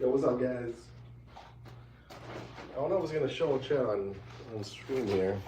Yo, what's up, guys? I don't know if it's gonna show chat on stream here.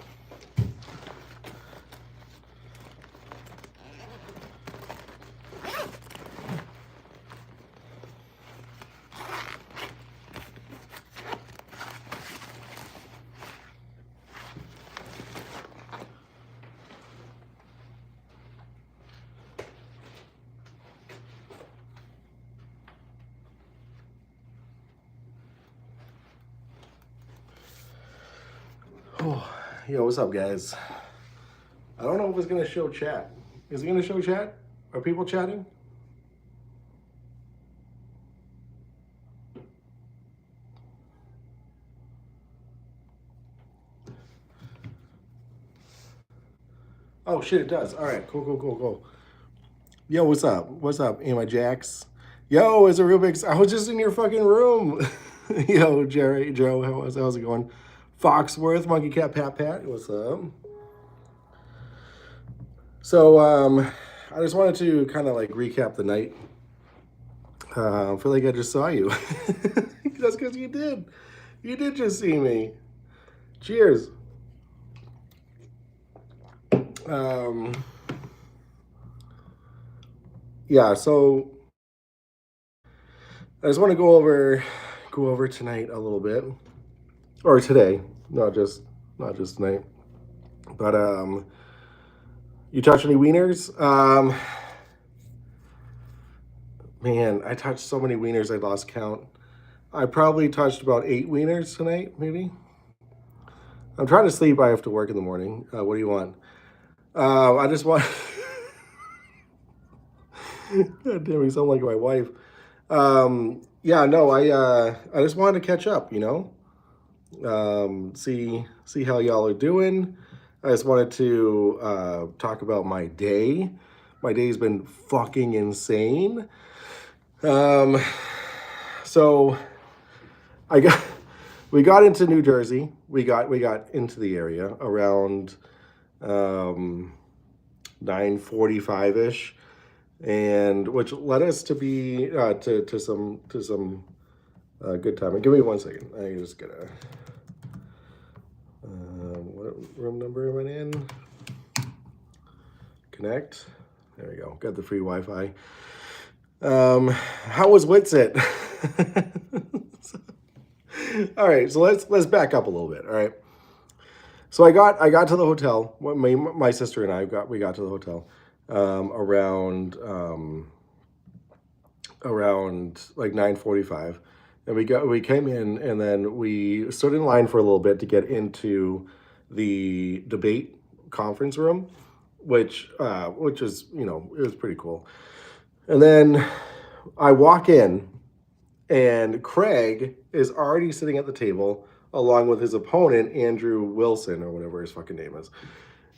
Oh, yo, what's up, guys? I don't know if it's gonna show chat. Is it gonna show chat? Are people chatting? Oh shit, it does. All right, cool. Yo, what's up? What's up, Emma Jax? Yo, it's a real big. I was just in your fucking room. Yo, Jerry, Joe, how's it going? Foxworth, Monkey Cat, Pat, what's up? So, I just wanted to kind of like recap the night. I feel like I just saw you. That's because you did. You did just see me. Cheers. Yeah, so I just want to go over tonight a little bit. Or today, not just tonight. But you touch any wieners? Man, I touched so many wieners I lost count. I probably touched about 8 wieners tonight, maybe. I'm trying to sleep. I have to work in the morning. What do you want? I just want. God damn, you sound like my wife. Yeah, no, I just wanted to catch up. You know, see how y'all are doing. I just wanted to talk about my day. My day's been fucking insane. So we got into New Jersey. We got into the area around 9:45ish, and which led us to be to some good time. Give me 1 second. I just gotta. What room number am I in? Connect. There we go. Got the free Wi-Fi. How was Witsit? All right, so let's back up a little bit. All right. So I got to the hotel. My sister and I got to the hotel around like 9:45, and we came in, and then we stood in line for a little bit to get into the debate conference room, which is, you know, it was pretty cool. And then I walk in, and Craig is already sitting at the table along with his opponent, Andrew Wilson, or whatever his fucking name is.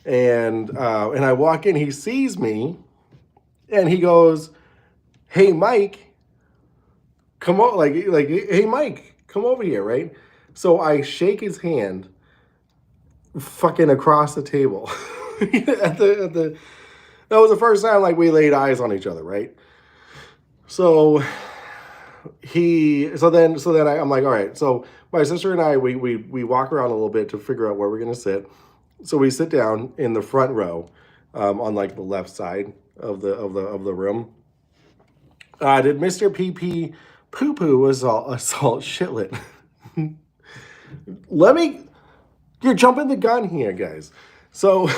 And I walk in, he sees me, and he goes, "Hey, Mike, come on!" Like, "Hey, Mike, come over here!" Right? So I shake his hand, fucking across the table. That was the first time like we laid eyes on each other, right? So then I'm like, all right. So my sister and I, we walk around a little bit to figure out where we're gonna sit. So we sit down in the front row, on like the left side of the room. Did Mr. PP poo poo assault shitlet? You're jumping the gun here, guys. So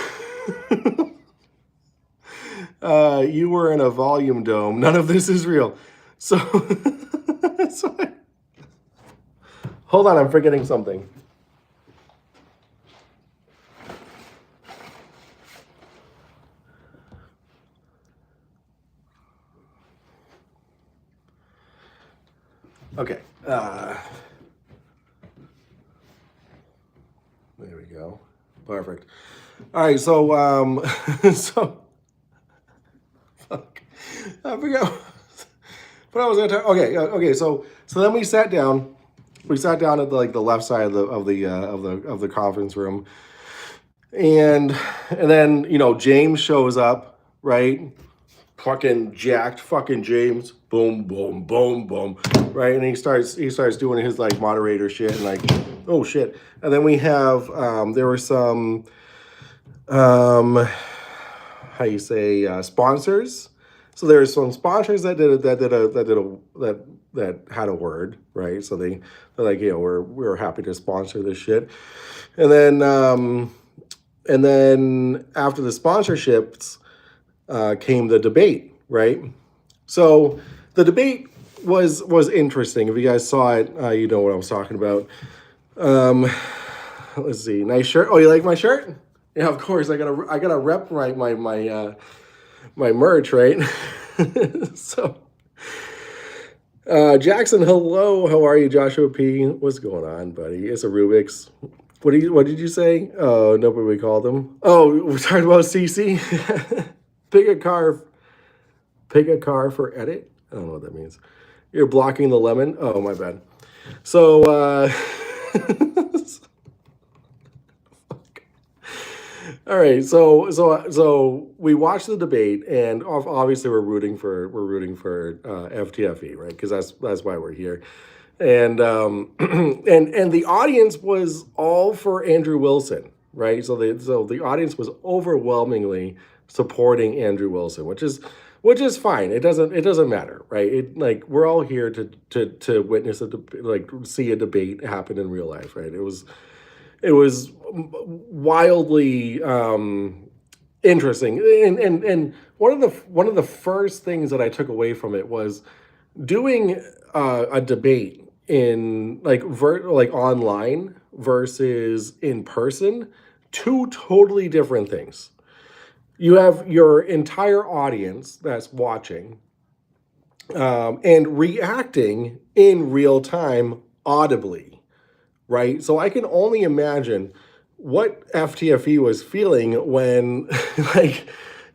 you were in a volume dome. None of this is real. So, hold on, I'm forgetting something. Okay. There we go. Perfect. All right. So, fuck. I forgot what I was going to talk. Okay. So then we sat down. We sat down at the left side of the conference room, and then, you know, James shows up, right? Fucking jacked, fucking James. Boom, boom, boom, boom. right? And he starts doing his like moderator shit and like, oh shit. And then we have there were some how you say sponsors. So there's some sponsors that had a word, right? So they're like, we're happy to sponsor this shit. And then after the sponsorships came the debate, right? So the debate was interesting. If you guys saw it, you know what I was talking about. Um, let's see, nice shirt. Oh, you like my shirt? Yeah, of course. I gotta rep my merch, right? So, Jackson, hello. How are you, Joshua P? What's going on, buddy? It's a Rubik's. What did you say? Oh, nobody we called him. Oh, we're talking about CC. pick a car. Pick a car for edit. I don't know what that means. You're blocking the lemon. Oh, my bad. So, all right. So we watched the debate, and obviously we're rooting for FTFE, right? Because that's why we're here. And and the audience was all for Andrew Wilson, right? So the audience was overwhelmingly supporting Andrew Wilson, which is fine. It doesn't matter, right? It like we're all here to witness like see a debate happen in real life, right? It was wildly interesting, and one of the first things that I took away from it was doing a debate in like online versus in person, two totally different things. You have your entire audience that's watching and reacting in real time audibly, right? So I can only imagine what FTFE was feeling when like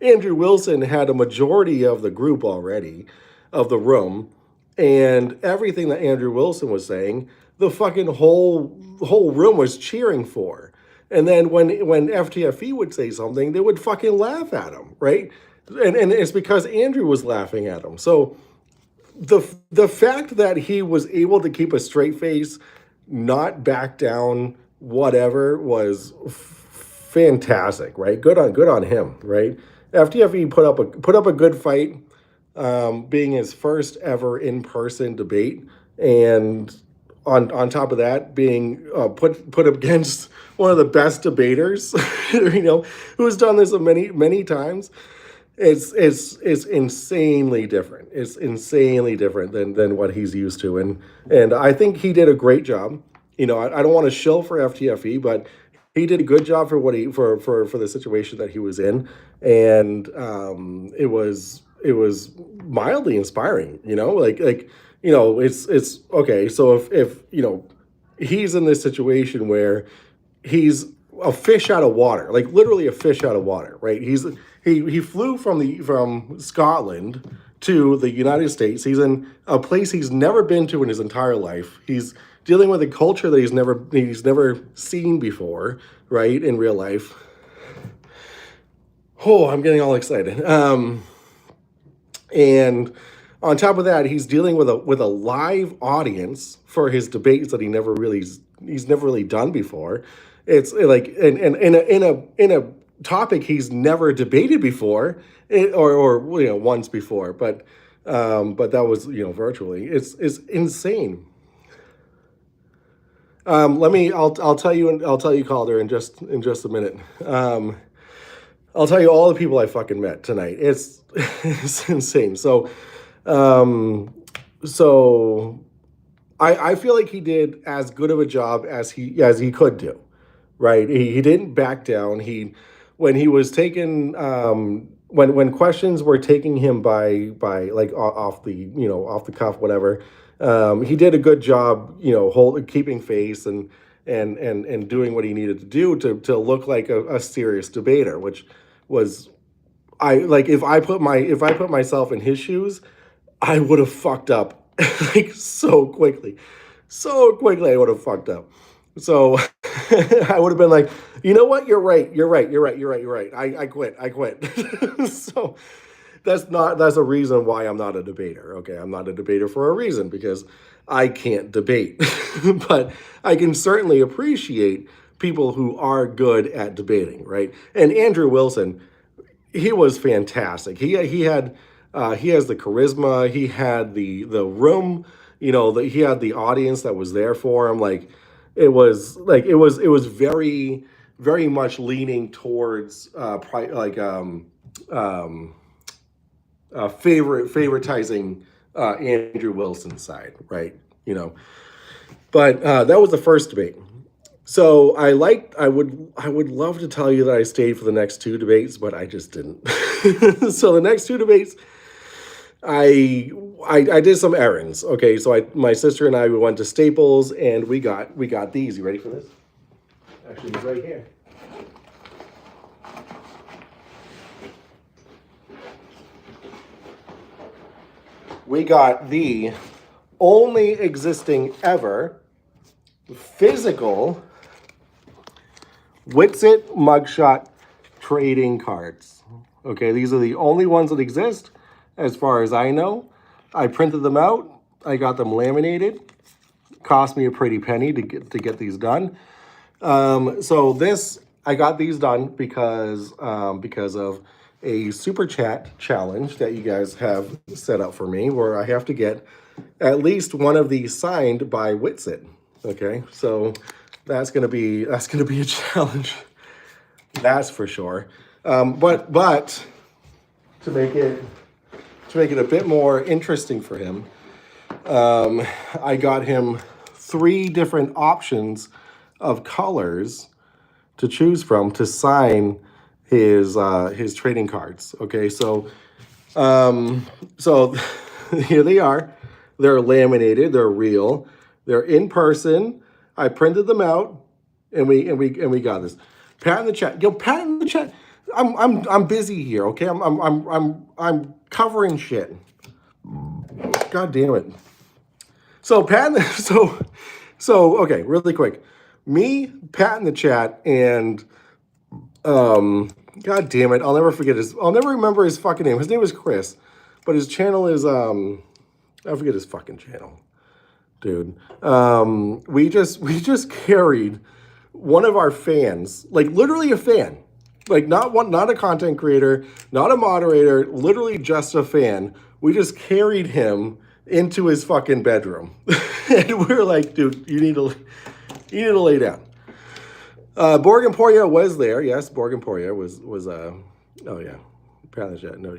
Andrew Wilson had a majority of the group already, of the room, and everything that Andrew Wilson was saying, the fucking whole room was cheering for. And then when FTFE would say something, they would fucking laugh at him, right? And it's because Andrew was laughing at him. So the fact that he was able to keep a straight face, not back down, whatever, was fantastic, right? Good on him, right? FTFE put up a good fight, being his first ever in person debate, and on top of that, being put up against one of the best debaters, who's done this many times. It's insanely different. It's insanely different than what he's used to, and I think he did a great job. I don't want to shill for FTFE, but he did a good job for what he for the situation that he was in, and it was mildly inspiring. It's okay. So if he's in this situation where he's a fish out of water, like literally a fish out of water, right? He flew from Scotland to the United States. He's in a place he's never been to in his entire life. He's dealing with a culture that he's never seen before, right? In real life. Oh, I'm getting all excited. And on top of that, he's dealing with a live audience for his debates that he's never really done before. It's like in a topic he's never debated before, or once before, but that was virtually. It's insane. I'll tell you, Calder, in just a minute. I'll tell you all the people I fucking met tonight. It's insane. So I feel like he did as good of a job as he could do, right? He didn't back down. When he was taken, when questions were taking him by like off the cuff, whatever. He did a good job, keeping face and doing what he needed to do to look like a serious debater, which was, I like, if I put myself in his shoes, I would have fucked up like so quickly. I would have fucked up. So I would have been like, you know what? You're right. I quit. So that's a reason why I'm not a debater. Okay, I'm not a debater for a reason because I can't debate, but I can certainly appreciate people who are good at debating, right? And Andrew Wilson, he was fantastic. He has the charisma. He had the room. He had the audience that was there for him. It was very much leaning towards um, favoritizing Andrew Wilson's side, right? But that was the first debate. So I would love to tell you that I stayed for the next two debates, but I just didn't. So the next two debates, I did some errands. Okay, so my sister and I, we went to Staples and we got these. You ready for this? Actually, it's right here. We got the only existing ever physical Witsit mugshot trading cards. Okay, these are the only ones that exist as far as I know. I printed them out. I got them laminated. Cost me a pretty penny to get these done. So I got these done because of a super chat challenge that you guys have set up for me, where I have to get at least one of these signed by Witsit. Okay, so that's gonna be a challenge. That's for sure. But to make it a bit more interesting for him, I got him 3 different options of colors to choose from to sign his trading cards. Okay, so so here they are. They're laminated. They're real. They're in person. I printed them out, and we got this. Pat in the chat. Yo, Pat in the chat. I'm busy here. Okay, I'm covering shit. God damn it. So Pat, okay, really quick. Me, Pat in the chat, and God damn it, I'll never remember his fucking name. His name is Chris, but his channel is I forget his fucking channel, dude. We just carried one of our fans, like literally a fan, like not a content creator, not a moderator, literally just a fan. We just carried him into his fucking bedroom, and we were like, dude, you need to lay down. Borg Emporia was there. Yes, Borg Emporia was oh yeah, apparently chat. No,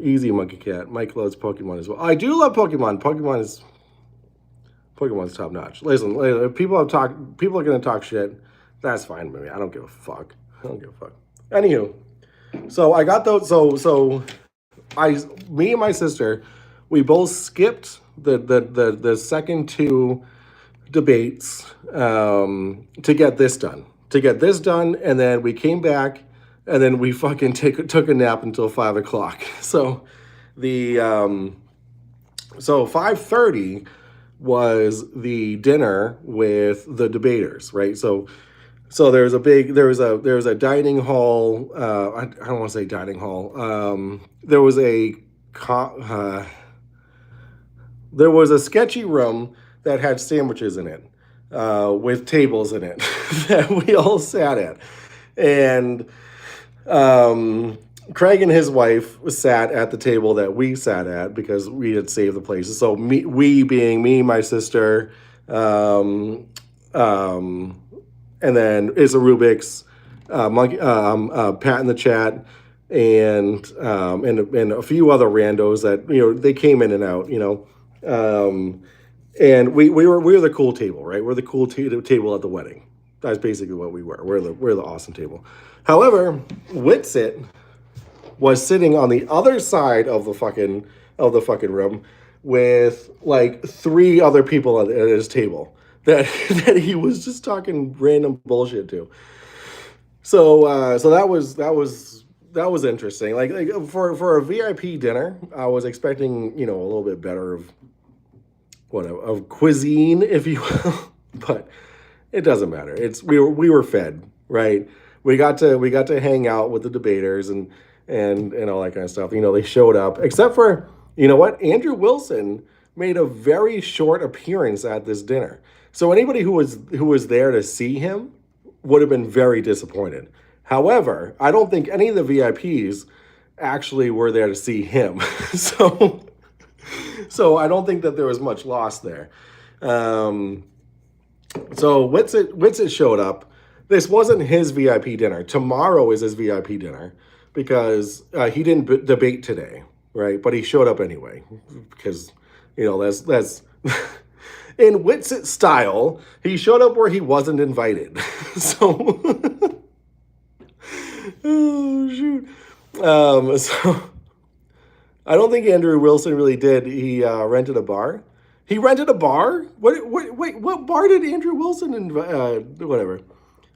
Easy Monkey Cat. Mike loves Pokemon as well. I do love Pokemon. Pokemon's top notch. Listen, people are gonna talk shit. That's fine with me. I don't give a fuck. Anywho, so I got those. So me and my sister, we both skipped the second 2 debates to get this done. And then we came back, and then we fucking took a nap until 5 o'clock. So so 5:30 was the dinner with the debaters, right? So there was a dining hall. I don't want to say dining hall. There was a sketchy room that had sandwiches in it, with tables in it that we all sat at, and Craig and his wife sat at the table that we sat at because we had saved the places. So we being me, my sister, and then Isa Rubik's, Monkey, Pat in the chat, and a few other randos that they came in and out, and we were the cool table, right? We're the cool table at the wedding. That's basically what we were. We're the awesome table. However, Witsit was sitting on the other side of the fucking room with like 3 other people at his table that he was just talking random bullshit to. So that was interesting. Like for a VIP dinner, I was expecting a little bit better of cuisine, if you will, but it doesn't matter. We were fed, right? We got to hang out with the debaters, and and all that kind of stuff. You know, they showed up, except for, you know what, Andrew Wilson made a very short appearance at this dinner. So anybody who was there to see him would have been very disappointed. However, I don't think any of the VIPs actually were there to see him. so so I don't think that there was much loss there. Um, so Witsit showed up. This wasn't his VIP dinner. Tomorrow is his VIP dinner because he didn't debate today, right? But he showed up anyway because you know that's in Witsit style. He showed up where he wasn't invited. so oh shoot. So I don't think Andrew Wilson really did. He rented a bar. He rented a bar. Wait, what bar did Andrew Wilson whatever?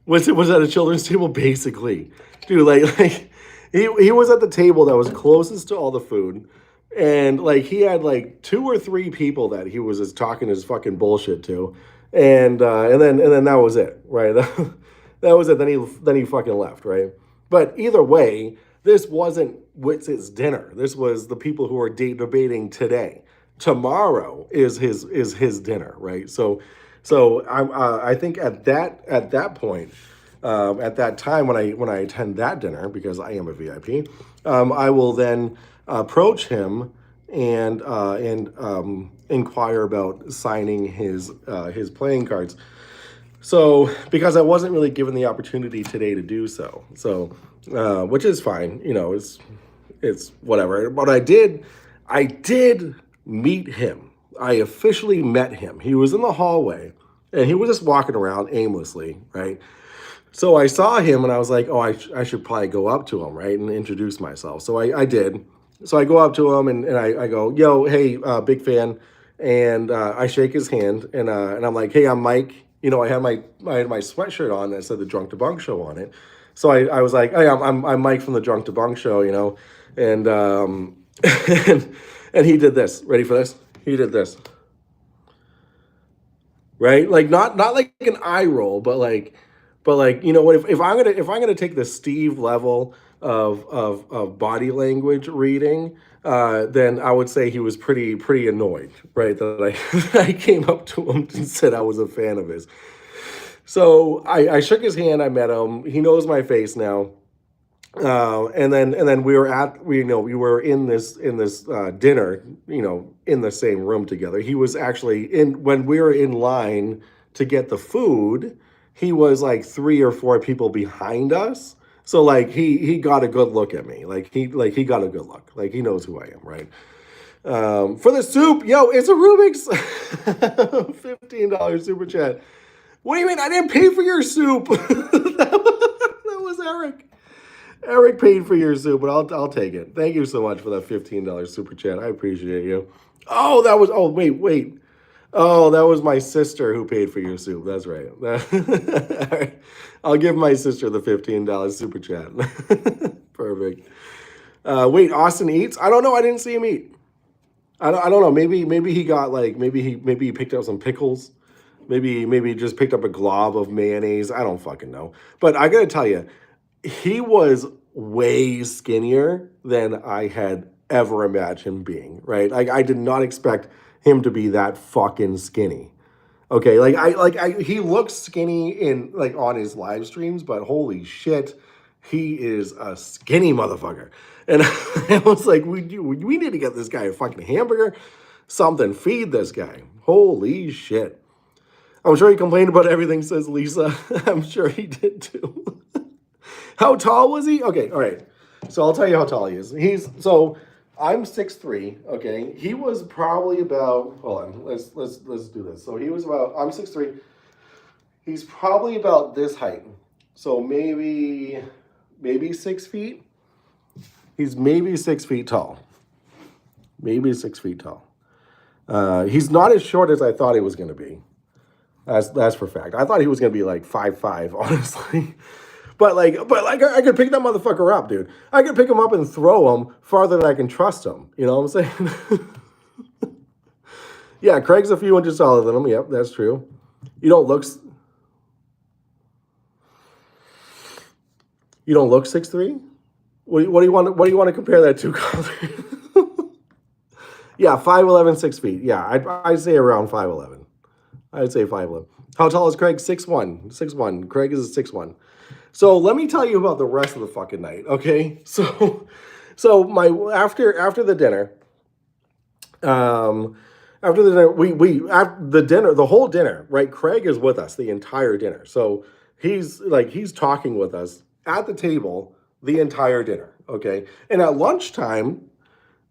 Was at a children's table basically, dude. Like he was at the table that was closest to all the food, and like he had like 2 or 3 people that he was just talking his fucking bullshit to, and then that was it, right? That was it. Then he fucking left, right? But either way, this wasn't Witsit's dinner. This was the people who are debating today. Tomorrow is his dinner, right? So I think at that point, at that time when I attend that dinner, because I am a VIP, I will then approach him and inquire about signing his playing cards. So because I wasn't really given the opportunity today to do so, which is fine, you know, it's whatever. But I did meet him. I officially met him. He was in the hallway and he was just walking around aimlessly, right? So I saw him and I was like, oh, I should probably go up to him, right, and introduce myself. So I did. So I go up to him and I go, yo, hey, big fan. And I shake his hand and I'm like, hey, I'm Mike. You know, I had my sweatshirt on that said the Drunk Debunk Show on it. So I was like, hey, I'm Mike from the Drunk Debunk Show, you know, and and he did this. Ready for this? He did this. Right? Like not like an eye roll, but like you know what? If I'm gonna take the Steve level of body language reading, then I would say he was pretty annoyed, right? That I came up to him and said I was a fan of his. So I shook his hand. I met him. He knows my face now. And then we were in this dinner, you know, in the same room together. He was actually in when we were in line to get the food. He was like 3 or 4 people behind us. So like he got a good look at me. He got a good look. Like he knows who I am, right? For the soup, yo, it's a Rubik's $15 super chat. What do you mean? I didn't pay for your soup. That was Eric. Eric paid for your soup, but I'll take it. Thank you so much for that $15 super chat. I appreciate you. Oh, that was wait. Oh, that was my sister who paid for your soup. That's right. I'll give my sister the $15 super chat. Perfect. Wait, Austin eats? I don't know. I didn't see him eat. I don't know. Maybe he got like maybe he picked up some pickles. Maybe he just picked up a glob of mayonnaise. I don't fucking know. But I gotta tell you, he was way skinnier than I had ever imagined him being, right? Like I did not expect him to be that fucking skinny. Okay, he looks skinny in like on his live streams, but holy shit, he is a skinny motherfucker. And I was like, we need to get this guy a fucking hamburger, something, feed this guy. Holy shit. I'm sure he complained about everything, says Lisa. I'm sure he did too. How tall was he? Okay, all right. So I'll tell you how tall he is. I'm 6'3", okay? He was probably about, hold on, let's do this. So he was about, I'm 6'3". He's probably about this height. So maybe 6 feet. He's maybe 6 feet tall. Maybe 6 feet tall. He's not as short as I thought he was going to be. That's for a fact. I thought he was going to be like 5'5", honestly. But I could pick that motherfucker up, dude. I could pick him up and throw him farther than I can trust him. You know what I'm saying? Yeah, Craig's a few inches taller than him. Yep, that's true. You don't look 6'3"? What do you want? What do you want to compare that to, Colin? Yeah, 5'11", 6 feet. Yeah, I'd say around 5'11". I'd say 5'11". How tall is Craig? 6'1". 6'1". Craig is a 6'1". So let me tell you about the rest of the fucking night, okay? So my after the dinner, um, after the dinner, we after the dinner, the whole dinner, right? Craig is with us the entire dinner. So he's talking with us at the table the entire dinner, okay? And at lunchtime,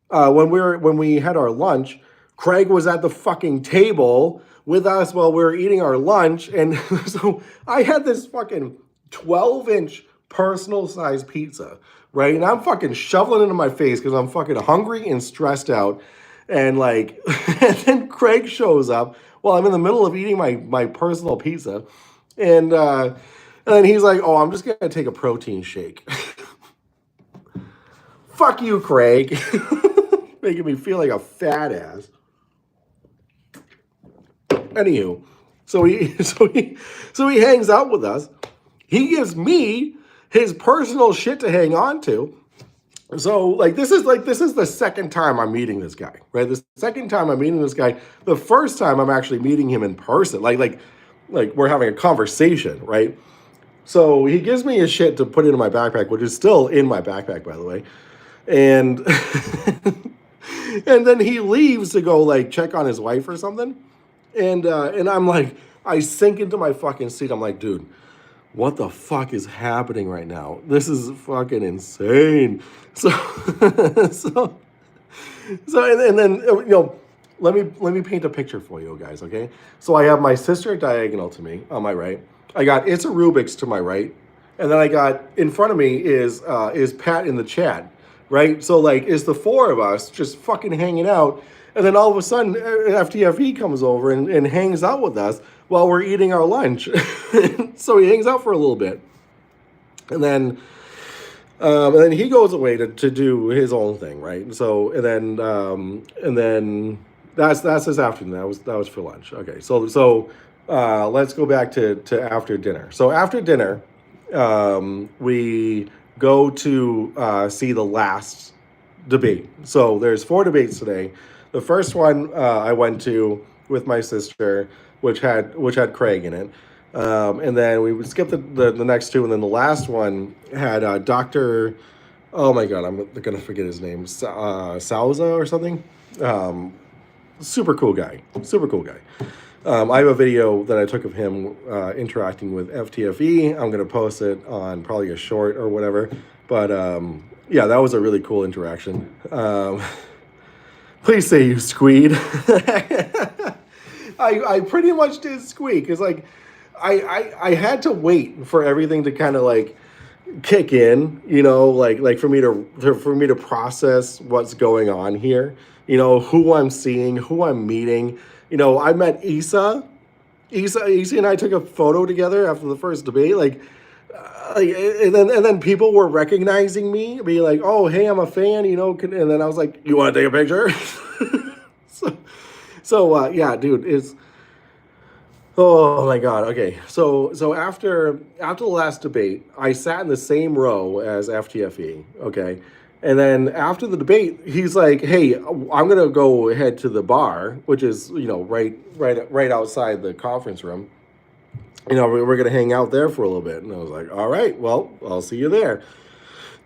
when we had our lunch, Craig was at the fucking table with us while we were eating our lunch, and so I had this fucking 12-inch personal size pizza, right? And I'm fucking shoveling it into my face because I'm fucking hungry and stressed out, and like, and then Craig shows up while I'm in the middle of eating my personal pizza, and then he's like, "Oh, I'm just gonna take a protein shake." Fuck you, Craig. Making me feel like a fat ass. Anywho, so he hangs out with us. He gives me his personal shit to hang on to. So this is the second time I'm meeting this guy, right? The second time I'm meeting this guy. The first time I'm actually meeting him in person. Like we're having a conversation, right? So he gives me his shit to put into my backpack, which is still in my backpack, by the way. And and then he leaves to go like check on his wife or something. And I'm like, I sink into my fucking seat. I'm like, dude, what the fuck is happening right now? This is fucking insane. So so and then let me paint a picture for you guys, okay? So I have my sister diagonal to me on my right. I got It's a Rubik's to my right, and then I got in front of me is Pat in the chat, right? So like it's the four of us just fucking hanging out, and then all of a sudden FTFE comes over and hangs out with us while we're eating our lunch. So he hangs out for a little bit, and then he goes away to do his own thing, right? So and then that's his afternoon. That was for lunch. Okay, so let's go back to after dinner. So after dinner, we go to see the last debate. So there's 4 debates today. The first one I went to with my sister, which had Craig in it. And then we would skip the next 2, and then the last one had Dr. Oh my God, I'm gonna forget his name. Souza or something. Super cool guy. Super cool guy. I have a video that I took of him interacting with FTFE. I'm gonna post it on probably a short or whatever. But yeah, that was a really cool interaction. Please say you squeed. I pretty much did squeak. It's like I had to wait for everything to kind of like kick in, like for me to process what's going on here, who I'm seeing, who I'm meeting. I met Issa and I took a photo together after the first debate, and then people were recognizing me, be like, "Oh, hey, I'm a fan," and then I was like, "You want to take a picture?" so yeah, dude, it's oh my God. Okay. So after the last debate, I sat in the same row as FTFE. Okay. And then after the debate, he's like, "Hey, I'm gonna go head to the bar, which is right outside the conference room. We're gonna hang out there for a little bit." And I was like, "All right, well, I'll see you there."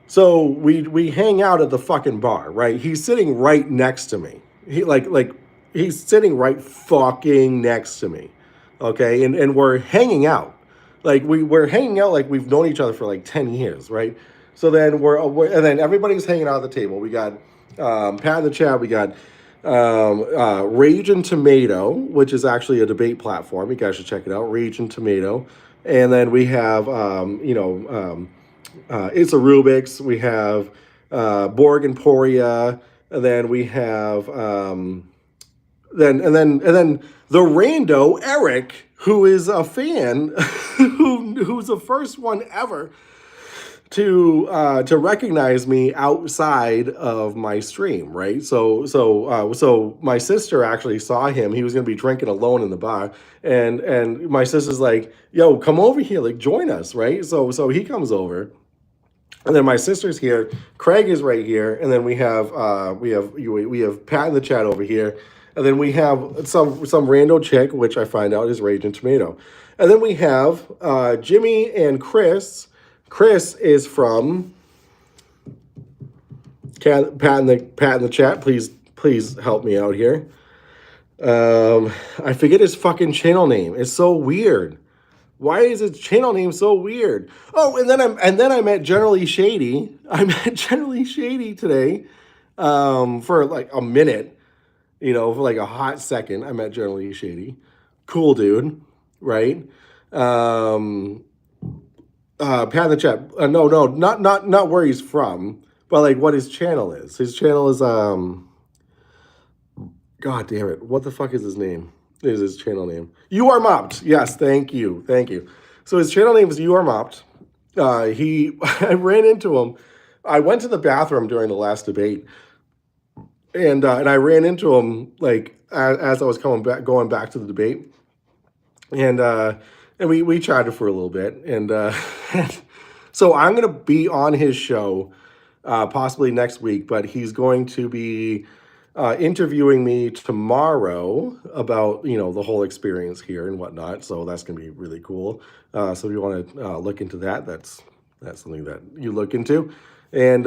So we hang out at the fucking bar, right? He's sitting right next to me. He's sitting right fucking next to me. Okay, and we're hanging out. We're hanging out like we've known each other for like 10 years, right? So then and then everybody's hanging out at the table. We got Pat in the chat. We got Rage and Tomato, which is actually a debate platform. You guys should check it out. Rage and Tomato. And then we have It's a Rubik's. We have Borg and Poria. And then we have then the rando Eric, who is a fan, who's the first one ever to recognize me outside of my stream, right? So my sister actually saw him. He was gonna be drinking alone in the bar, and my sister's like, "Yo, come over here, like join us," right? So he comes over. And then my sister's here. Craig is right here, and then we have Pat in the chat over here, and then we have some rando chick, which I find out is Raging Tomato, and then we have Jimmy and Chris. Chris is from Pat in the chat. Please help me out here. I forget his fucking channel name. It's so weird. Why is his channel name so weird? Oh, and then I met Generally Shady. I met Generally Shady today, for like a minute, for like a hot second. I met Generally Shady. Cool dude, right? Pat in the chat. No, not where he's from, but like what his channel is. His channel is God damn it. What the fuck is his name? Is his channel name? You Are Mopped. Yes, thank you. Thank you. So his channel name is You Are Mopped. I ran into him. I went to the bathroom during the last debate, and I ran into him like as I was going back to the debate, and we chatted for a little bit, and so I'm gonna be on his show possibly next week, but he's going to be interviewing me tomorrow about the whole experience here and whatnot. So that's gonna be really cool. So if you want to look into that, that's something that you look into. And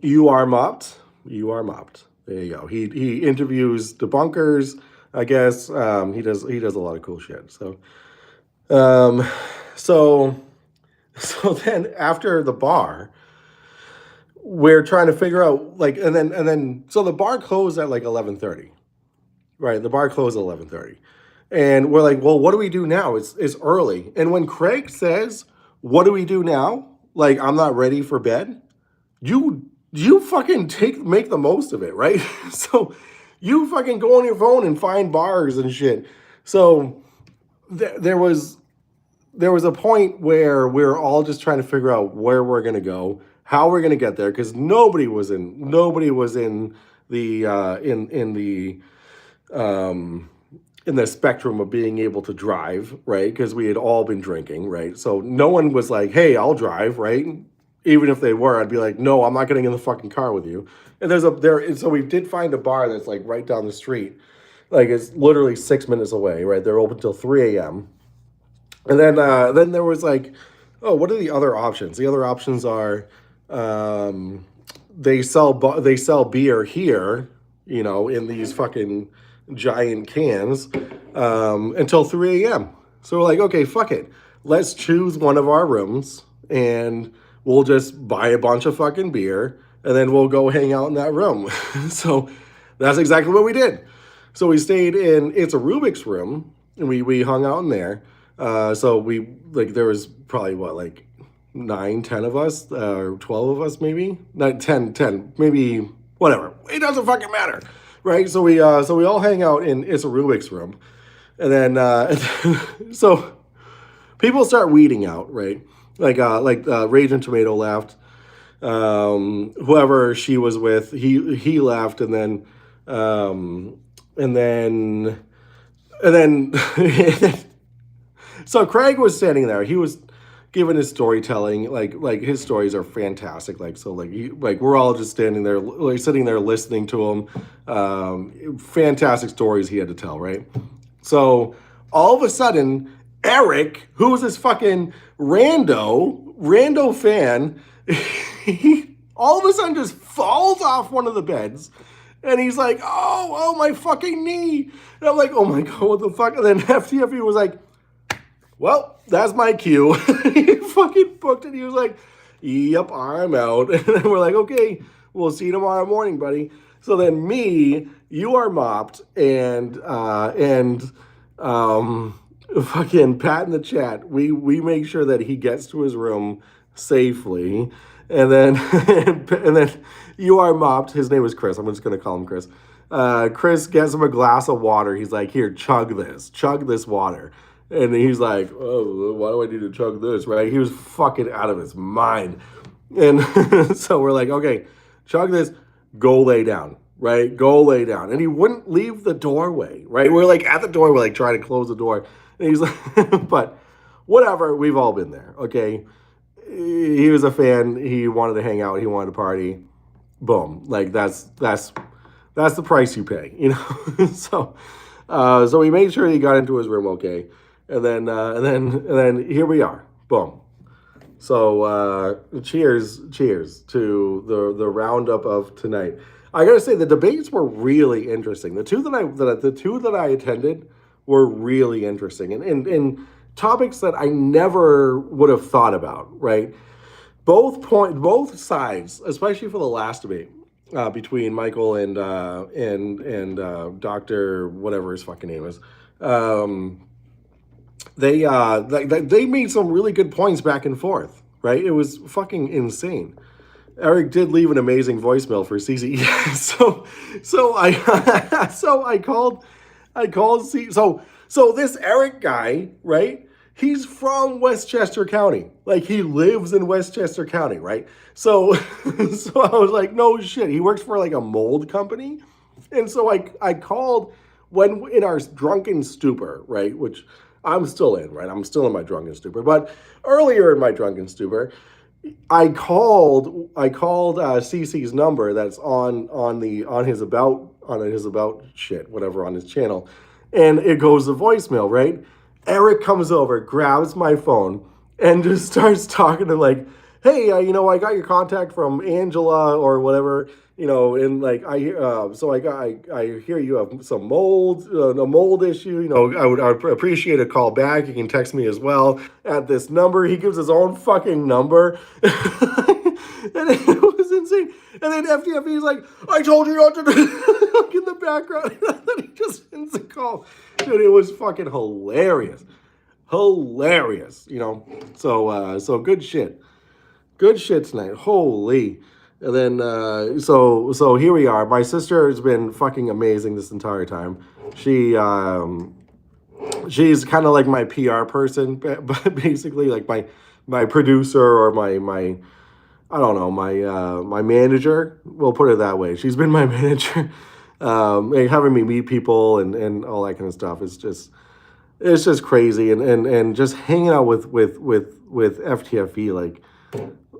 You Are Mopped. You Are Mopped. There you go. He interviews debunkers. I guess he does a lot of cool shit. So um, so so then after the bar, we're trying to figure out like, and then so the bar closed at like 11:30, right? The bar closed at 11:30, and we're like, well, what do we do now? It's early. And when Craig says, "What do we do now?" Like, I'm not ready for bed. You fucking make the most of it, right? So you fucking go on your phone and find bars and shit. So there was a point where we were all just trying to figure out where we're gonna go, how we're gonna get there, because nobody was in the in the spectrum of being able to drive, right? Because we had all been drinking, right? So no one was like, "Hey, I'll drive," right? Even if they were, I'd be like, "No, I'm not getting in the fucking car with you." And so we did find a bar that's like right down the street, like it's literally 6 minutes away, right? They're open till 3 a.m. And then there was like, oh, what are the other options? The other options are, they sell beer here, in these fucking giant cans, until 3 a.m. So we're like, okay, fuck it. Let's choose one of our rooms and we'll just buy a bunch of fucking beer and then we'll go hang out in that room. So that's exactly what we did. So we stayed in, it's a Rubik's room, and we hung out in there. So there was probably what, like 9, 10 of us, or 12 of us, maybe not 10, maybe whatever. It doesn't fucking matter, right? So we all hang out in it's a Rubik's room, and then so people start weeding out, right? Like Raging Tomato left. Whoever she was with, he left, and then and then and then. So Craig was standing there. He was giving his storytelling. Like his stories are fantastic. We're all just standing there, like sitting there listening to him. Fantastic stories he had to tell, right? So all of a sudden, Eric, who was this fucking rando fan, he all of a sudden just falls off one of the beds. And he's like, oh, my fucking knee. And I'm like, oh my God, what the fuck? And then FTFE was like, well, that's my cue. He fucking booked it. He was like, yep, I'm out. And then we're like, okay, we'll see you tomorrow morning, buddy. So then me, You Are Mopped, and fucking Pat in the chat, we make sure that he gets to his room safely. And then and then You Are Mopped, his name is Chris. I'm just gonna call him Chris. Chris gets him a glass of water. He's like, here, chug this water. And he's like, oh, why do I need to chug this, right? He was fucking out of his mind. And so we're like, okay, chug this, go lay down, right? Go lay down. And he wouldn't leave the doorway, right? We're like at the door, we're like trying to close the door. And he's like, but whatever, we've all been there, okay? he was a fan. He wanted to hang out. He wanted to party. Boom. Like that's the price you pay, you know. So we made sure he got into his room okay, and then here we are. Boom. So cheers to the roundup of tonight. I gotta say the debates were really interesting. The two that I attended were really interesting, and topics that I never would have thought about. Right, both sides, especially for the last debate between Michael and Doctor whatever his fucking name is. Um, they made some really good points back and forth. Right, it was fucking insane. Eric did leave an amazing voicemail for CC. So I called so this Eric guy, right? He's from Westchester County. Like he lives in Westchester County, right? So so I was like, no shit. He works for like a mold company. And so I called when in our drunken stupor, right? Which I'm still in, right? I'm still in my drunken stupor. But earlier in my drunken stupor, I called CC's number that's on his about shit whatever on his channel, and it goes to voicemail. Right, Eric comes over, grabs my phone, and just starts talking to like, hey, I got your contact from Angela or whatever, and like I hear you have some mold, a mold issue. I would appreciate a call back. You can text me as well at this number. He gives his own fucking number, and it was insane. And then FTFE is like, I told you not to do in the background. And then he just ends the call. Dude, it was fucking hilarious. Hilarious, So good shit. Good shit tonight. Holy. And then so here we are. My sister has been fucking amazing this entire time. She's kind of like my PR person, but basically like my producer or my I don't know, my manager. We'll put it that way. She's been my manager, like having me meet people and all that kind of stuff. It's just crazy, and just hanging out with FTFE, like,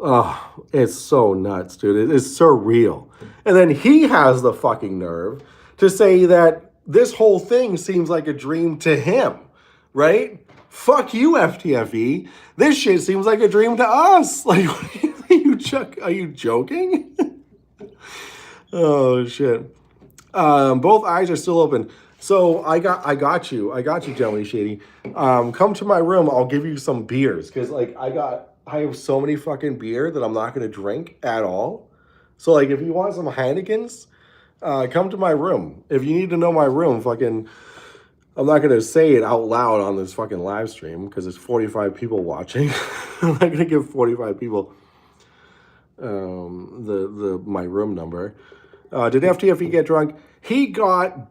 oh, it's so nuts, dude. It's surreal. And then he has the fucking nerve to say that this whole thing seems like a dream to him, right? Fuck you, FTFE. This shit seems like a dream to us. Like, are you joking? Oh shit. Both eyes are still open. So I got you, Jelly Shady. Come to my room. I'll give you some beers because like I have so many fucking beer that I'm not gonna drink at all. So like if you want some Heinekens, come to my room. If you need to know my room, fucking, I'm not gonna say it out loud on this fucking live stream because it's 45 people watching. I'm not gonna give 45 people my room number. Did FTFE get drunk? He got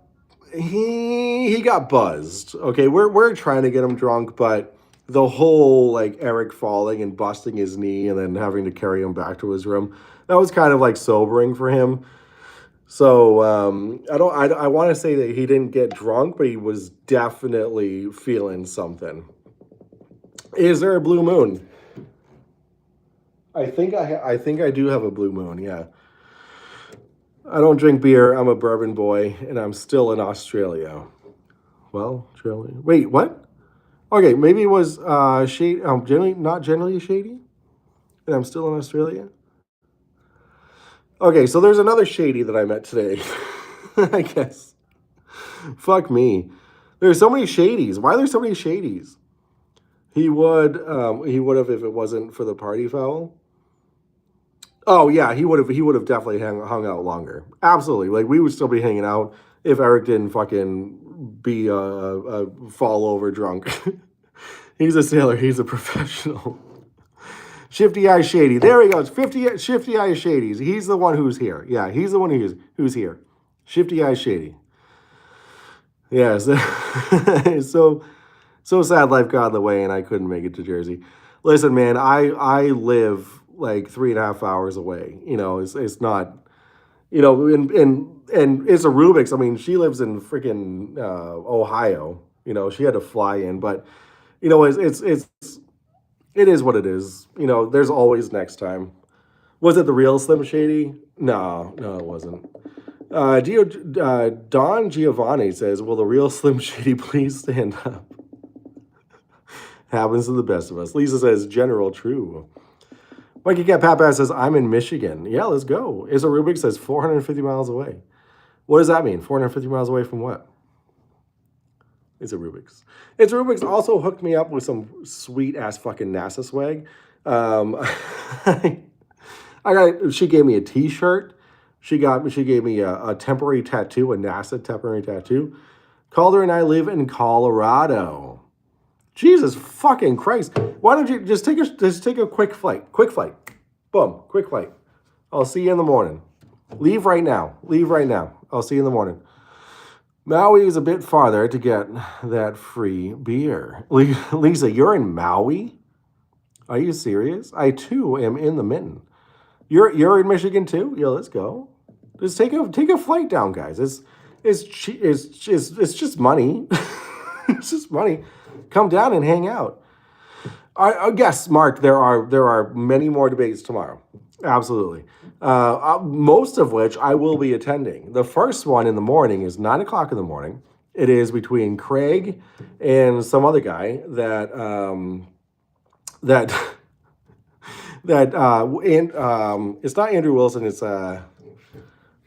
buzzed. Okay, we're trying to get him drunk, but the whole like Eric falling and busting his knee and then having to carry him back to his room, that was kind of like sobering for him. So I want to say that he didn't get drunk, but he was definitely feeling something. Is there a blue moon? I think I do have a blue moon. Yeah. I don't drink beer. I'm a bourbon boy, and I'm still in Australia. Well, Australia. Wait, what? Okay, maybe it was shady. Not generally shady, and I'm still in Australia. Okay, so there's another shady that I met today. I guess. Fuck me. There's so many shadies. Why are there so many shadies? He would have if it wasn't for the party foul. Oh yeah, he would have definitely hung out longer. Absolutely, like we would still be hanging out if Eric didn't fucking be a fall over drunk. He's a sailor. He's a professional. Shifty Eye Shady. There he goes. Shifty Eye Shady. He's the one who's here. Yeah, he's the one who's here. Shifty Eye Shady. Yes. So sad life got in the way and I couldn't make it to Jersey. Listen, man, I live like 3.5 hours away. It's not, and it's a Rubik's. I mean, she lives in freaking Ohio. She had to fly in, but it's It is what it is. You know, there's always next time. Was it the real Slim Shady? No, no, it wasn't. Don Giovanni says, "Will the real Slim Shady please stand up?" Happens to the best of us. Lisa says, "General True." Mikey Cat Papa says, "I'm in Michigan." Yeah, let's go. Isa Rubik says, 450 miles away. What does that mean? 450 miles away from what? It's a Rubik's. It's Rubik's also hooked me up with some sweet ass fucking NASA swag. She gave me a T-shirt. She gave me a temporary tattoo, a NASA temporary tattoo. Calder and I live in Colorado. Jesus fucking Christ! Why don't you just take a quick flight? Quick flight. Boom. Quick flight. I'll see you in the morning. Leave right now. Leave right now. I'll see you in the morning. Maui is a bit farther to get that free beer. Lisa, you're in Maui? Are you serious? I too am in the Mitten. You're in Michigan too? Yeah, let's go. Just take a flight down, guys. It's just money. It's just money. Come down and hang out. I guess, Mark, there are many more debates tomorrow. Absolutely. Most of which I will be attending. The first one in the morning is 9 o'clock in the morning. It is between Craig and some other guy that it's not Andrew Wilson. It's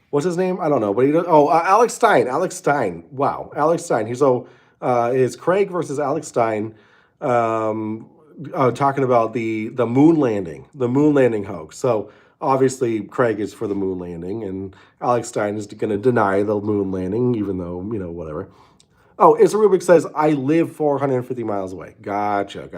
what's his name? I don't know, but he does. Oh, Alex Stein. Alex Stein. Wow, Alex Stein. It's Craig versus Alex Stein. Talking about the moon landing hoax. So obviously Craig is for the moon landing, and Alex Stein is going to deny the moon landing, even though whatever. Oh, Isa Rubik says I live 450 miles away. Gotcha.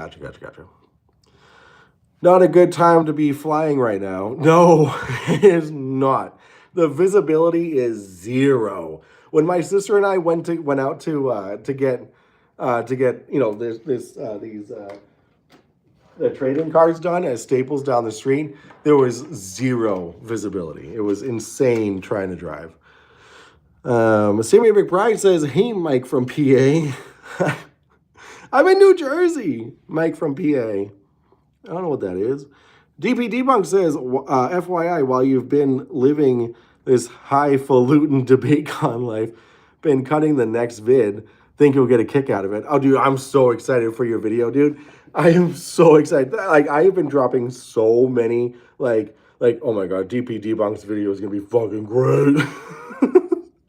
Not a good time to be flying right now. No, it is not. The visibility is zero. When my sister and I went out to get these the trade-in cards done at Staples down the street, there was zero visibility. It was insane trying to drive. Sammy McBride says, "Hey, Mike from PA." I'm in New Jersey. Mike from PA. I don't know what that is. DP Debunk says, FYI, while you've been living this highfalutin debate con life, been cutting the next vid, think you'll get a kick out of it. Oh, dude, I'm so excited for your video, dude. I am so excited. Like, I have been dropping so many, like, oh my God, DP Debunk's video is going to be fucking great.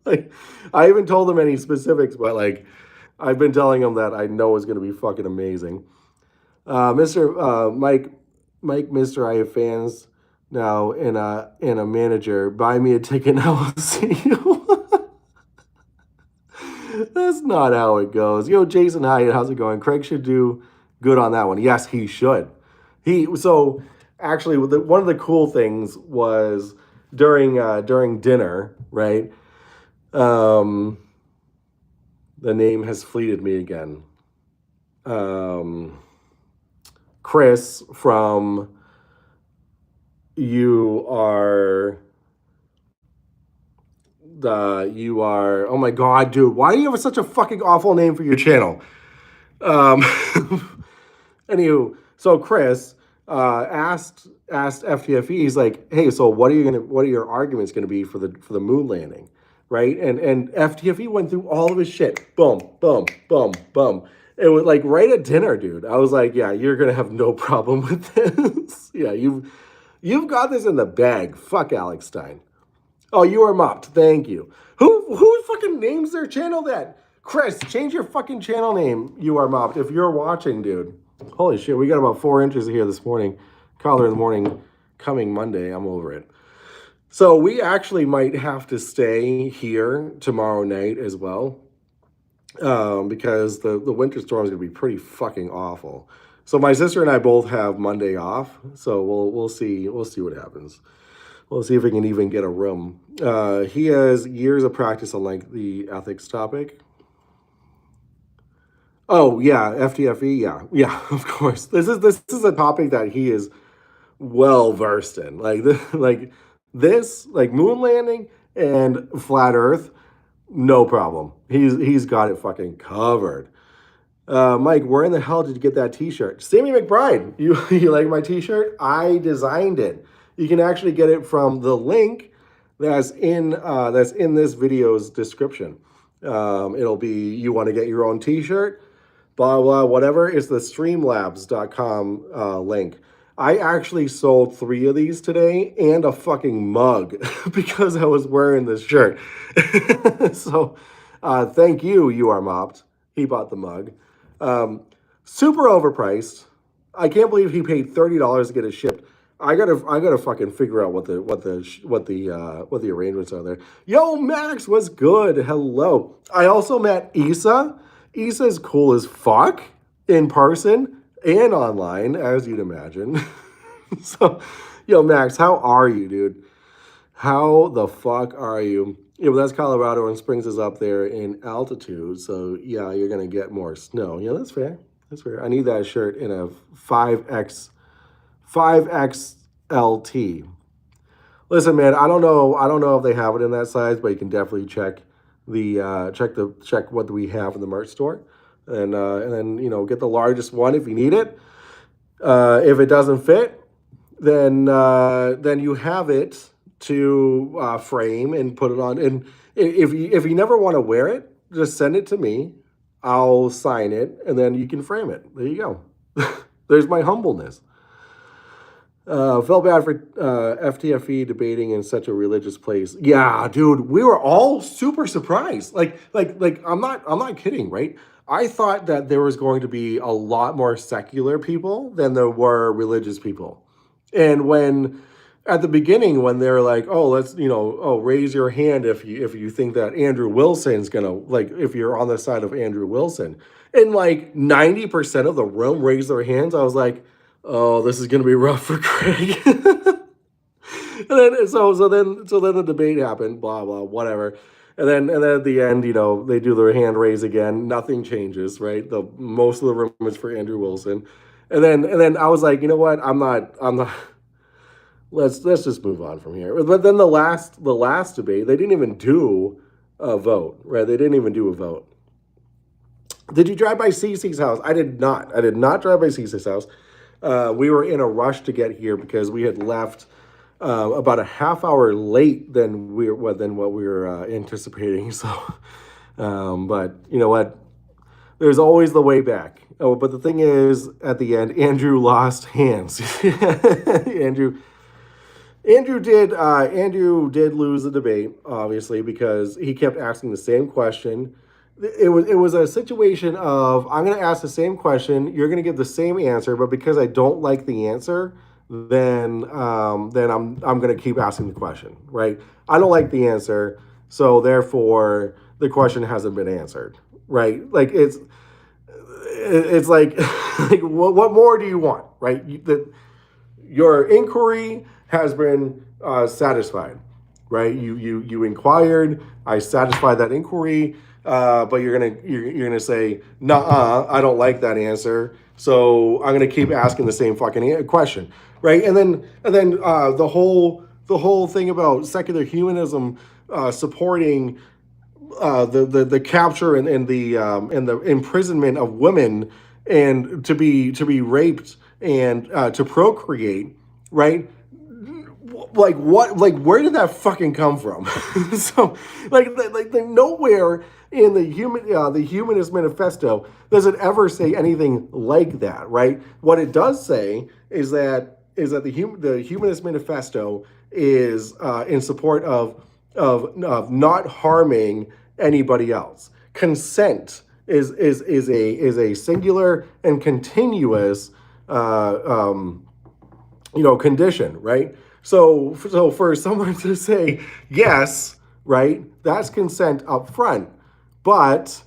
Like, I haven't told him any specifics, but, like, I've been telling him that I know it's going to be fucking amazing. Mr. Mike, Mr. I have fans now and a manager. Buy me a ticket and I will see you. That's not how it goes. Yo, Jason Hyatt, how's it going? Craig should do good on that one. Yes, he should. So actually, one of the cool things was during dinner, right? The name has fleeted me again. Chris from you are oh my God, dude, why do you have such a fucking awful name for your channel? Anywho, so Chris asked FTFE, he's like, hey, so what are your arguments gonna be for the moon landing? Right? And FTFE went through all of his shit. Boom, boom, boom, boom. It was like right at dinner, dude. I was like, yeah, you're gonna have no problem with this. Yeah, you've got this in the bag. Fuck Alex Stein. Oh, you are mopped. Thank you. Who fucking names their channel that? Chris, change your fucking channel name. You are mopped. If you're watching, dude. Holy shit, we got about 4 inches here this morning. Collar in the morning, coming Monday. I'm over it. So we actually might have to stay here tomorrow night as well. Because the winter storm is going to be pretty fucking awful. So my sister and I both have Monday off. So we'll see what happens. We'll see if we can even get a room. He has years of practice on like the ethics topic. Oh yeah, FTFE, yeah, of course. This is a topic that he is well versed in. Like moon landing and flat Earth, no problem. He's got it fucking covered. Mike, where in the hell did you get that t-shirt? Sammy McBride, you like my t-shirt? I designed it. You can actually get it from the link that's in this video's description. It'll be, you want to get your own t-shirt, blah, blah, whatever. It's the streamlabs.com link. I actually sold 3 of these today and a fucking mug because I was wearing this shirt. So thank you, You Are Mopped. He bought the mug. Super overpriced. I can't believe he paid $30 to get it shipped. I gotta fucking figure out what the arrangements are there. Yo, Max, what's good? Hello. I also met Issa. Issa's cool as fuck in person and online, as you'd imagine. So, yo, Max, how are you, dude? How the fuck are you? Yeah, well, that's Colorado, and Springs is up there in altitude. So, yeah, you're going to get more snow. Yeah, that's fair. That's fair. I need that shirt in a 5XLT. Listen, man, I don't know if they have it in that size, but you can definitely check what we have in the merch store, and then get the largest one if you need it. If it doesn't fit, then you have it to frame and put it on. And if you never want to wear it, just send it to me. I'll sign it, and then you can frame it. There you go. There's my humbleness. Felt bad for FTFE debating in such a religious place. Yeah, dude, we were all super surprised. Like I'm not kidding, right? I thought that there was going to be a lot more secular people than there were religious people. And when at the beginning, when they're like, oh, let's, raise your hand if you think that Andrew Wilson's gonna, like, if you're on the side of Andrew Wilson, and like 90% of the room raised their hands, I was like, oh, this is gonna be rough for Craig. And then so then the debate happened, blah blah, whatever. And then at the end, they do their hand raise again. Nothing changes, right? The most of the room is for Andrew Wilson. And then I was like, you know what? I'm not. Let's just move on from here. But then the last debate, they didn't even do a vote, right? They didn't even do a vote. Did you drive by Cece's house? I did not. I did not drive by Cece's house. We were in a rush to get here because we had left about a half hour late than what we were anticipating. So, but you know what? There's always the way back. Oh, but the thing is, at the end, Andrew lost hands. Andrew did lose the debate, obviously, because he kept asking the same question. It was a situation of, I'm going to ask the same question, you're going to give the same answer, but because I don't like the answer, then I'm going to keep asking the question, right? I don't like the answer, so therefore the question hasn't been answered, right? Like it's like, like what more do you want, right? Your inquiry has been satisfied, right? You inquired, I satisfied that inquiry. But you're gonna say, nah, I don't like that answer, so I'm gonna keep asking the same fucking question, right? And then the whole thing about secular humanism supporting the capture and the imprisonment of women and to be raped and to procreate, right? Like what? Like where did that fucking come from? So like nowhere in the Humanist Manifesto does it ever say anything like that, right? What it does say is that the Humanist Manifesto is in support of not harming anybody else. Consent is a singular and continuous condition, right? So for someone to say yes, right, that's consent up front. But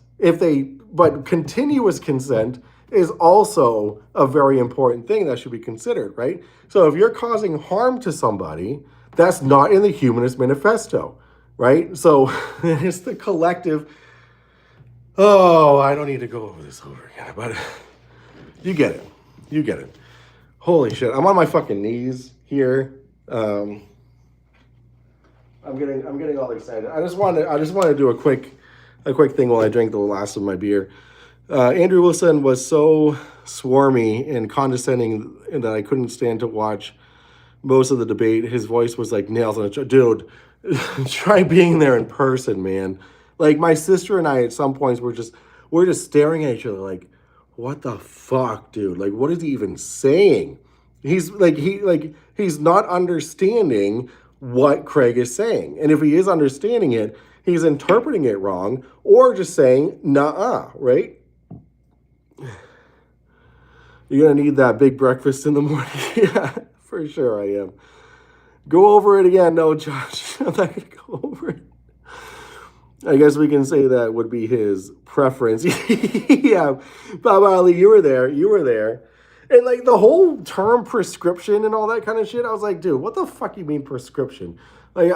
continuous consent is also a very important thing that should be considered, right? So if you're causing harm to somebody, that's not in the Humanist Manifesto, right? So it's the collective. Oh, I don't need to go over this over again, but you get it. You get it. Holy shit! I'm on my fucking knees here. I'm getting all excited. I just want to do a quick thing while I drink the last of my beer. Andrew Wilson was so swarmy and condescending and that I couldn't stand to watch most of the debate. His voice was like nails on a dude. Try being there in person, man. Like my sister and I, at some points, we're just staring at each other like, what the fuck, dude? Like, what is he even saying? He's not understanding what Craig is saying, and if he is understanding it, he's interpreting it wrong or just saying nah, right? You're gonna need that big breakfast in the morning. Yeah, for sure I am. Go over it again. No, Josh, I'm not gonna go over it. I guess we can say that would be his preference. Yeah, Bob Ali, you were there. You were there. And like the whole term prescription and all that kind of shit, I was like, dude, what the fuck you mean prescription? I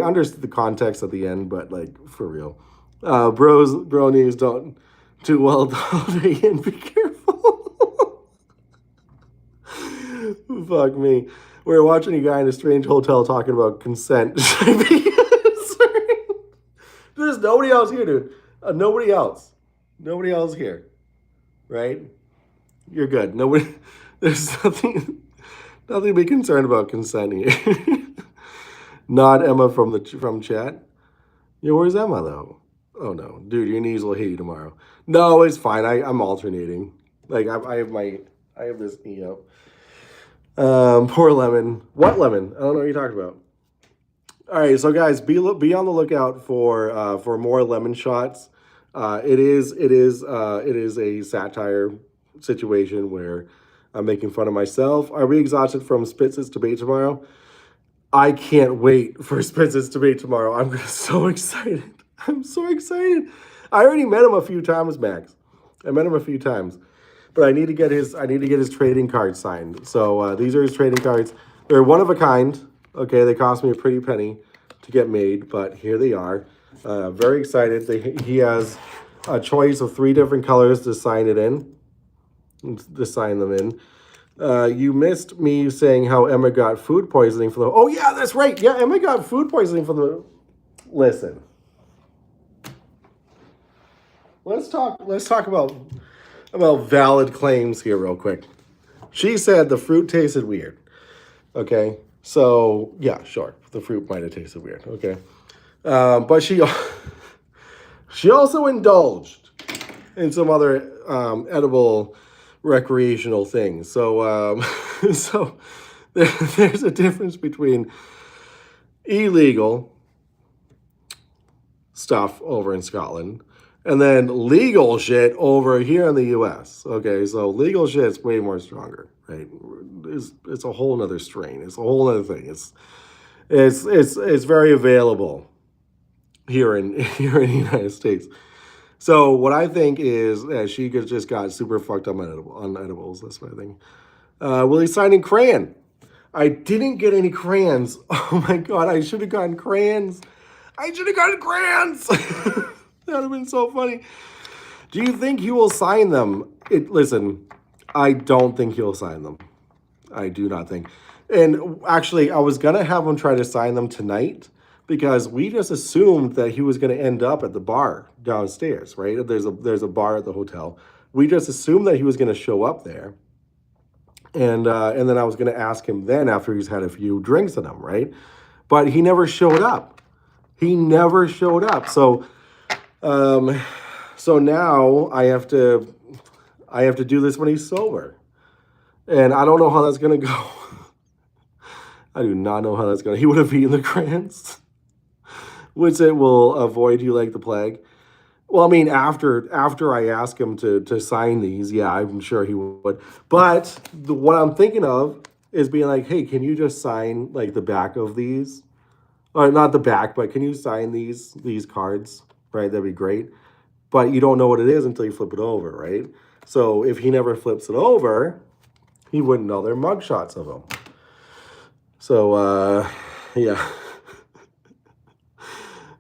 understood the context at the end, but like for real, bronies don't do well the holiday and be careful. Fuck me. We were watching a guy in a strange hotel talking about consent. There's nobody else here, dude. Nobody else. Nobody else here. Right? You're good. Nobody. There's nothing to be concerned about consent here. Not Emma from chat. Yeah, where's Emma though? Oh no, dude, your knees will hit you tomorrow. No, it's fine. I'm alternating. Like I have this knee up. Poor lemon. What lemon? I don't know what you're talking about. All right, so guys, be on the lookout for more lemon shots. It is a satire situation where I'm making fun of myself. Are we exhausted from Spitz's debate tomorrow? I can't wait for Spitz's debate tomorrow. I'm so excited. I'm so excited. I already met him a few times, Max. I met him a few times, but I need to get his trading card signed. So these are his trading cards. They're one of a kind. Okay, they cost me a pretty penny to get made, but here they are. Very excited. He has a choice of 3 different colors to sign it in. To sign them in. You missed me saying how Emma got food poisoning from the. Oh yeah, that's right. Yeah, Emma got food poisoning from the. Listen. Let's talk about valid claims here real quick. She said the fruit tasted weird. Okay, so yeah, sure, the fruit might have tasted weird. Okay, but she also indulged in some other edible recreational things. So so there's a difference between illegal stuff over in Scotland and then legal shit over here in the US. Okay, so legal shit's way more stronger, right? It's a whole nother strain. It's a whole other thing. It's very available here in the United States. So what I think is that she just got super fucked up on edibles. That's what I think. Will he sign in crayon? I didn't get any crayons. Oh my god, I should have gotten crayons. That would have been so funny. Do you think he will sign them? Listen, I don't think he'll sign them. I do not think. And actually, I was going to have him try to sign them tonight because we just assumed that he was going to end up at the bar downstairs, right? There's a bar at the hotel. We just assumed that he was going to show up there. And then I was going to ask him then after he's had a few drinks in him, right? But he never showed up. So now I have to do this when he's sober. And I don't know how that's going to go. I do not know how that's going to. He would have eaten the crayons, which it will avoid you like the plague. Well, I mean, after I ask him to sign these, yeah, I'm sure he would. But what I'm thinking of is being like, hey, can you just sign like the back of these? Or not the back, but can you sign these cards? Right, that'd be great. But you don't know what it is until you flip it over, right? So if he never flips it over, he wouldn't know they're mugshots of him. So, yeah.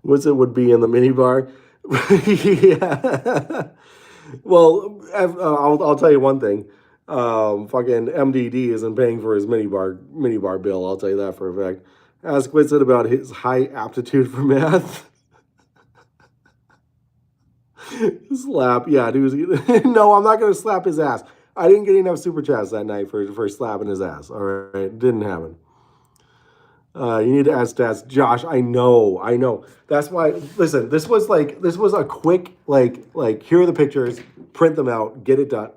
What's it would be in the minibar? Yeah. Well, I'll tell you one thing. Fucking MDD isn't paying for his minibar bill. I'll tell you that for a fact. Ask Whitson about his high aptitude for math. Slap. Yeah, dude. No, I'm not going to slap his ass. I didn't get enough super chats that night for slapping his ass. All right. Didn't happen. You need to ask stats. Josh, I know. That's why, listen, this was a quick, here are the pictures, print them out, get it done.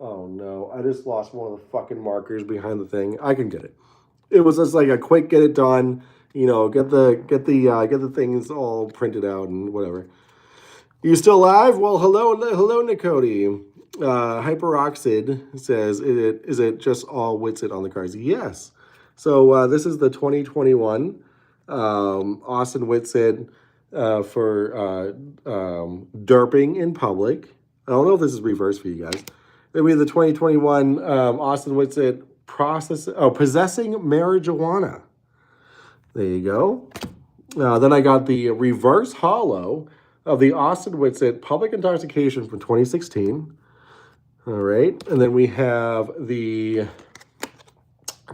Oh no, I just lost one of the fucking markers behind the thing. I can get it. It was just like a quick get it done, get the things all printed out and whatever. You still live? Well, hello, Nicody. Hyperoxid says, is it just all Witsit on the cards? Yes. So this is the 2021 Austin Witsit for derping in public. I don't know if this is reverse for you guys. Then we have the 2021 Austin Witsit possessing marijuana. There you go. Then I got the reverse hollow of the Austin Witsit public intoxication from 2016. All right. And then we have the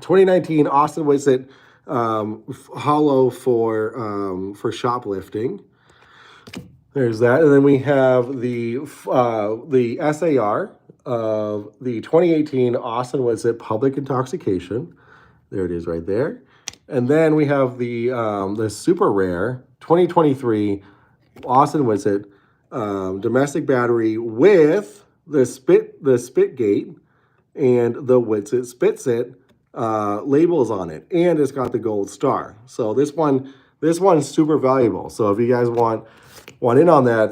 2019 Austin Witsit hollow for shoplifting. There's that. And then we have the SAR of the 2018 Austin Witsit public intoxication. There it is right there. And then we have the super rare 2023 Austin Witsit domestic battery with the spit gate and the Witsit Spitsit labels on it, and it's got the gold star. So this one's super valuable. So if you guys want in on that,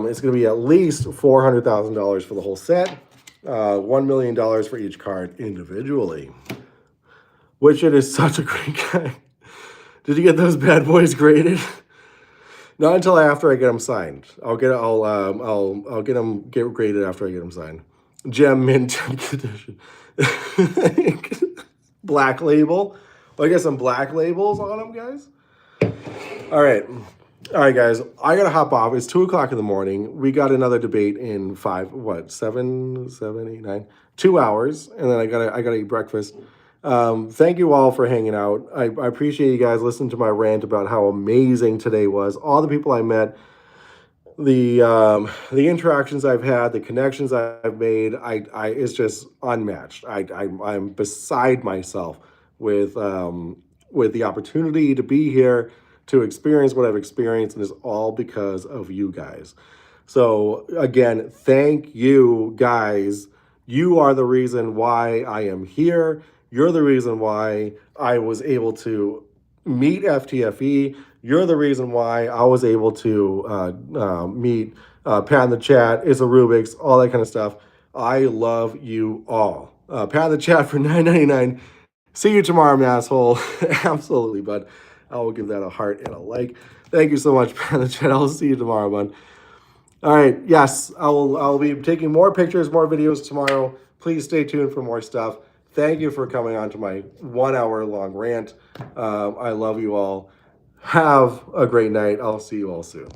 it's going to be at least $400,000 for the whole set, $1 million for each card individually. Which it is such a great guy. Did you get those bad boys graded? Not until after I get them signed. I'll get them graded after I get them signed. Gem mint edition. Black label. Well, I got some black labels on them, guys. All right, guys. I gotta hop off. It's 2:00 in the morning. We got another debate in 7, 8, 9, 2 hours, and then I gotta eat breakfast. Thank you all for hanging out. I appreciate you guys listening to my rant about how amazing today was. All the people I met, the interactions I've had, the connections I've made, it's just unmatched. I'm beside myself with the opportunity to be here, to experience what I've experienced, and it's all because of you guys. So again, thank you guys. You are the reason why I am here. You're the reason why I was able to meet FTFE. You're the reason why I was able to meet Pat in the chat, It's a Rubik's, all that kind of stuff. I love you all. Pat in the chat for $9.99. See you tomorrow, my asshole. Absolutely, bud. I will give that a heart and a like. Thank you so much, Pat in the chat. I'll see you tomorrow, bud. All right. Yes, I'll be taking more pictures, more videos tomorrow. Please stay tuned for more stuff. Thank you for coming on to my 1 hour long rant. I love you all. Have a great night. I'll see you all soon.